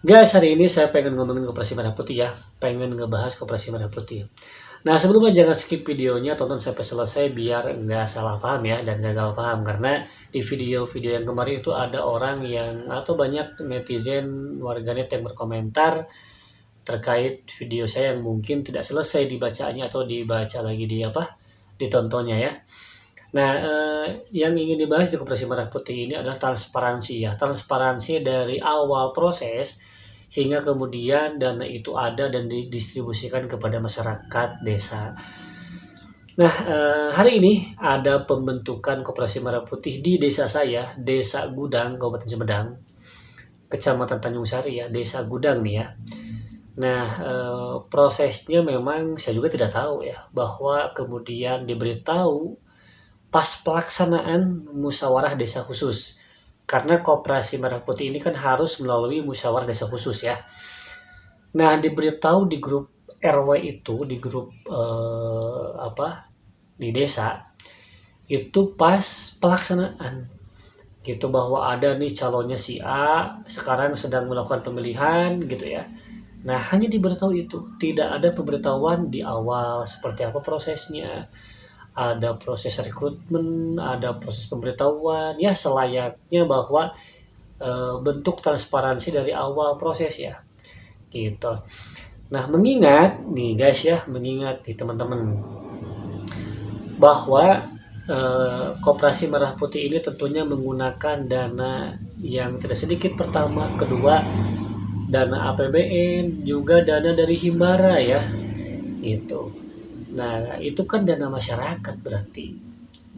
Guys, hari ini saya pengen ngomongin Koperasi Merah Putih ya. Pengen ngebahas Koperasi Merah Putih. Nah, sebelumnya jangan skip videonya, tonton sampai selesai biar nggak salah paham ya dan gagal paham. Karena di video-video yang kemarin itu ada orang yang atau banyak netizen warganet yang berkomentar terkait video saya yang mungkin tidak selesai dibacanya atau dibaca lagi di ditontonnya ya. Nah, yang ingin dibahas di Koperasi Merah Putih ini adalah transparansi ya. Transparansi dari awal proses hingga kemudian dana itu ada dan didistribusikan kepada masyarakat desa. Nah, hari ini ada pembentukan Koperasi Merah Putih di desa saya, Desa Gudang, Kabupaten Sumedang, Kecamatan Tanjung Sari ya, Desa Gudang nih ya. Nah, prosesnya memang saya juga tidak tahu ya, bahwa kemudian diberitahu pas pelaksanaan musyawarah desa khusus. Karena Koperasi Merah Putih ini kan harus melalui musyawarah desa khusus ya. Nah, diberitahu di grup RW itu, di grup di desa itu pas pelaksanaan gitu, bahwa ada nih calonnya si A sekarang sedang melakukan pemilihan gitu ya. Nah, hanya diberitahu itu, tidak ada pemberitahuan di awal seperti apa prosesnya, ada proses rekrutmen, ada proses pemberitahuan, ya selayaknya bahwa bentuk transparansi dari awal proses ya, gitu. Nah, mengingat nih guys ya, mengingat nih teman-teman, bahwa Koperasi Merah Putih ini tentunya menggunakan dana yang tidak sedikit pertama, kedua dana APBN, juga dana dari Himbara ya, gitu. Nah, itu kan dana masyarakat berarti.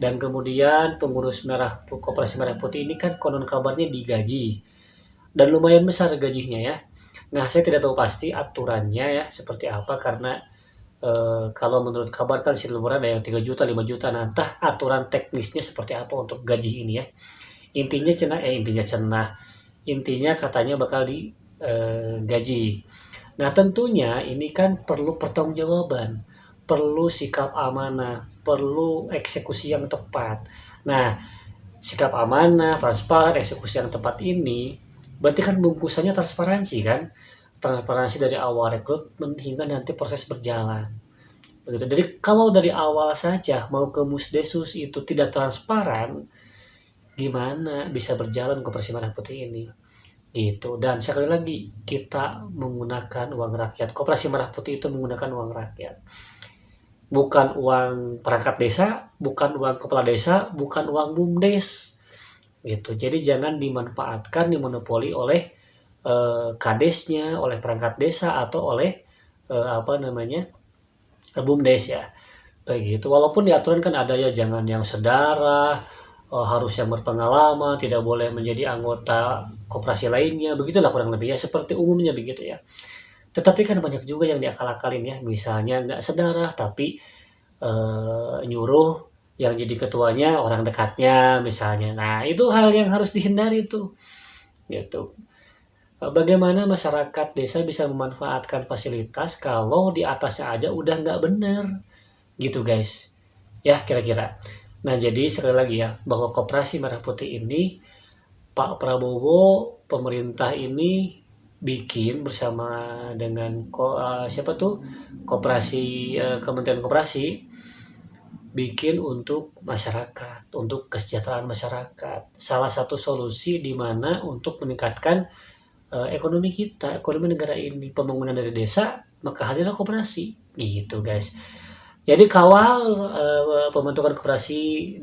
Dan kemudian pengurus Koperasi Merah Putih ini kan konon kabarnya digaji. Dan lumayan besar gajinya ya. Nah, saya tidak tahu pasti aturannya ya seperti apa, karena kalau menurut kabar kan silveran ada yang 3 juta, 5 juta. Nah, entah aturan teknisnya seperti apa untuk gaji ini ya. Intinya katanya bakal digaji. Nah, tentunya ini kan perlu pertanggungjawaban, perlu sikap amanah, perlu eksekusi yang tepat. Nah, sikap amanah, transparan, eksekusi yang tepat ini berarti kan bungkusannya transparansi kan? Transparansi dari awal rekrutmen hingga nanti proses berjalan. Begitu. Jadi kalau dari awal saja mau ke Musdesus itu tidak transparan, gimana bisa berjalan Koperasi Merah Putih ini? Gitu. Dan sekali lagi, kita menggunakan uang rakyat. Koperasi Merah Putih itu menggunakan uang rakyat. Bukan uang perangkat desa, bukan uang kepala desa, bukan uang BUMDes. Gitu. Jadi jangan dimanfaatkan, dimonopoli oleh kadesnya, oleh perangkat desa atau oleh BUMDes ya. Begitu. Walaupun di aturan kan ada ya, jangan yang sedarah, harus yang berpengalaman, tidak boleh menjadi anggota koperasi lainnya, begitulah kurang lebih ya, seperti umumnya begitu ya. Tetapi kan banyak juga yang diakal-akalin ya, misalnya nggak sedarah tapi nyuruh yang jadi ketuanya orang dekatnya misalnya. Nah, itu hal yang harus dihindari tuh, gitu. Bagaimana masyarakat desa bisa memanfaatkan fasilitas kalau di atasnya aja udah nggak bener, gitu guys. Ya, kira-kira. Nah, jadi sekali lagi ya, bahwa Koperasi Merah Putih ini, Pak Prabowo, pemerintah ini bikin bersama dengan siapa tuh, Kementerian Koperasi, bikin untuk masyarakat, untuk kesejahteraan masyarakat. Salah satu solusi di mana untuk meningkatkan ekonomi kita, ekonomi negara ini, pembangunan dari desa, maka hadirlah koperasi, gitu guys. Jadi kawal pembentukan Koperasi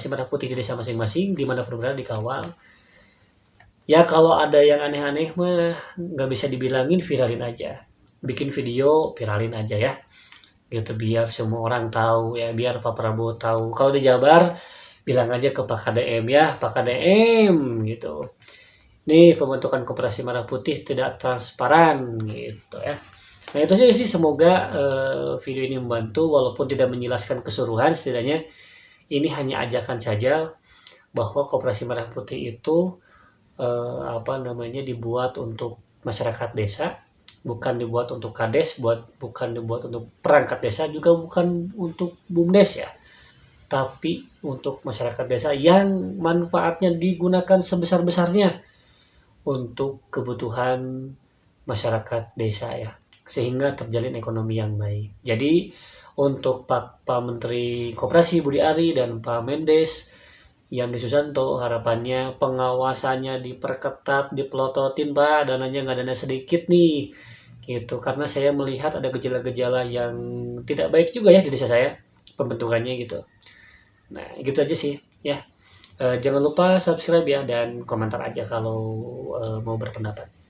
Merah Putih di desa masing-masing, di mana berada dikawal. Ya kalau ada yang aneh-aneh mah nggak bisa dibilangin, viralin aja. Bikin video, viralin aja ya. Gitu biar semua orang tahu ya, biar Pak Prabowo tahu. Kalau di Jabar, bilang aja ke Pak KDM ya, Pak KDM gitu. Nih pembentukan Koperasi Merah Putih tidak transparan gitu ya. Nah itu sih, semoga video ini membantu walaupun tidak menjelaskan keseluruhan, setidaknya ini hanya ajakan saja bahwa Koperasi Merah Putih itu dibuat untuk masyarakat desa, bukan dibuat untuk kades, bukan dibuat untuk perangkat desa, juga bukan untuk BUMDes ya, tapi untuk masyarakat desa yang manfaatnya digunakan sebesar-besarnya untuk kebutuhan masyarakat desa ya, sehingga terjalin ekonomi yang baik. Jadi untuk Pak Menteri Koperasi Budi Ari dan Pak Mendes yang di Susanto, harapannya pengawasannya diperketat, dipelototin Pak, dananya nggak dana sedikit nih, gitu. Karena saya melihat ada gejala-gejala yang tidak baik juga ya di desa saya, pembentukannya gitu. Nah, gitu aja sih ya. Jangan lupa subscribe ya dan komentar aja kalau mau berpendapat.